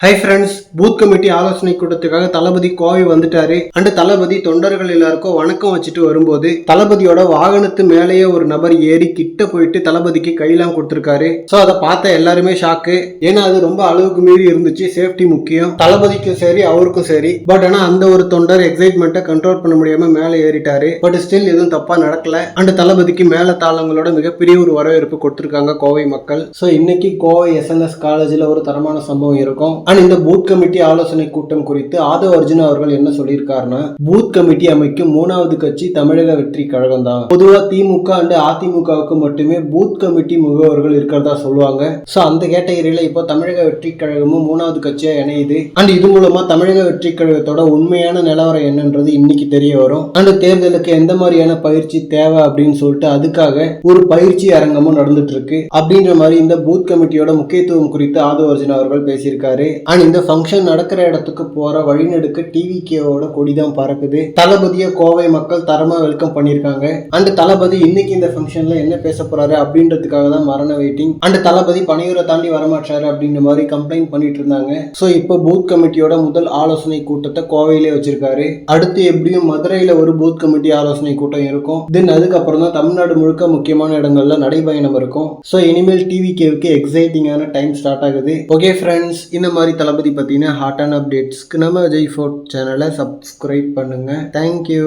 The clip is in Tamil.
ஹை ஃப்ரெண்ட்ஸ், பூத் கமிட்டி ஆலோசனை கூட்டத்துக்காக தளபதி கோவை வந்துட்டாரு. அண்ட் தளபதி தொண்டர்கள் எல்லாருக்கும் வணக்கம் வச்சுட்டு வரும்போது தளபதியோட வாகனத்து மேலேயே ஒரு நபர் ஏறி கிட்ட போயிட்டு தளபதிக்கு கையெல்லாம் கொடுத்திருக்காரு. ஸோ அதை பார்த்த எல்லாருமே ஷாக்கு. ஏன்னா அது ரொம்ப அளவுக்கு மீறி இருந்துச்சு. சேஃப்டி முக்கியம், தளபதிக்கும் சரி அவருக்கும் சரி. பட் ஆனா அந்த ஒரு தொண்டர் எக்ஸைட்மெண்ட்டை கண்ட்ரோல் பண்ண முடியாம மேலே ஏறிட்டாரு. பட் ஸ்டில் எதுவும் தப்பா நடக்கல. அண்ட் தளபதிக்கு மேல தாளங்களோட மிகப்பெரிய ஒரு வரவேற்பு கொடுத்திருக்காங்க கோவை மக்கள். ஸோ இன்னைக்கு கோவை எஸ்என்எஸ் காலேஜில் ஒரு தரமான சம்பவம் இருக்கும். அண்ட் இந்த பூத் கமிட்டி ஆலோசனை கூட்டம் குறித்து ஆதவ் அர்ஜுனா அவர்கள் என்ன சொல்லியிருக்காருன்னா, பூத் கமிட்டி அமைக்கும் 3வது கட்சி தமிழக வெற்றி கழகம் தான். பொதுவா திமுக அண்ட் அதிமுகவுக்கு மட்டுமே பூத் கமிட்டி முகவர்கள் இருக்கிறதா சொல்லுவாங்க. சோ அந்த கேட்டகரியில இப்போ தமிழக வெற்றி கழகமும் 3வது கட்சியா இணையுது. அண்ட் இது மூலமா தமிழக வெற்றி கழகத்தோட உண்மையான நிலவரம் என்னன்றது இன்னைக்கு தெரிய வரும். அண்ட் தேர்தலுக்கு எந்த மாதிரியான பயிற்சி தேவை அப்படின்னு சொல்லிட்டு அதுக்காக ஒரு பயிற்சி அரங்கமும் நடந்துட்டு இருக்கு. அப்படின்ற மாதிரி இந்த பூத் கமிட்டியோட முக்கியத்துவம் குறித்து ஆதவ் அர்ஜுனா அவர்கள் பேசியிருக்காரு. அண்ட் இந்த ஃபங்க்ஷன் நடக்கிற இடத்துக்கு போற வழிநெடுக்க டிவிகேவோட கொடிதான் பறக்குது. தளபதியை கோவை மக்கள் தரமா வெல்கம் பண்ணிருக்காங்க. அண்ட் தளபதி இன்னைக்கு இந்த ஃபங்க்ஷன்ல என்ன பேச போறாரு அப்படின்றதுக்காக தான் மரண வெயிட்டிங். அண்ட் தளபதி பனையூரை தாண்டி வரமாட்டாரு அப்படின்ற மாதிரி கம்ப்ளைண்ட் பண்ணிட்டு இருந்தாங்க. ஸோ இப்போ பூத் கமிட்டியோட முதல் ஆலோசனை கூட்டத்தை கோவையிலே வச்சிருக்காரு. அடுத்து எப்படியும் மதுரையில ஒரு பூத் கமிட்டி ஆலோசனை கூட்டம் இருக்கும். தென் அதுக்கப்புறம் தான் தமிழ்நாடு முழுக்க முக்கியமான இடங்கள்ல நடைபயணம் இருக்கும். ஸோ இனிமேல் டிவிகேவுக்கு எக்ஸைட்டிங்கான டைம் ஸ்டார்ட் ஆகுது. ஓகே ஃப்ரெண்ட்ஸ், இந்த மாதிரி தளபதி பத்தின ஹாட்டான அப்டேட்ஸ்க்கு நம்ம விஜய் ஃபோர்ட் சேனலை சப்ஸ்கிரைப் பண்ணுங்க. தேங்க்யூ.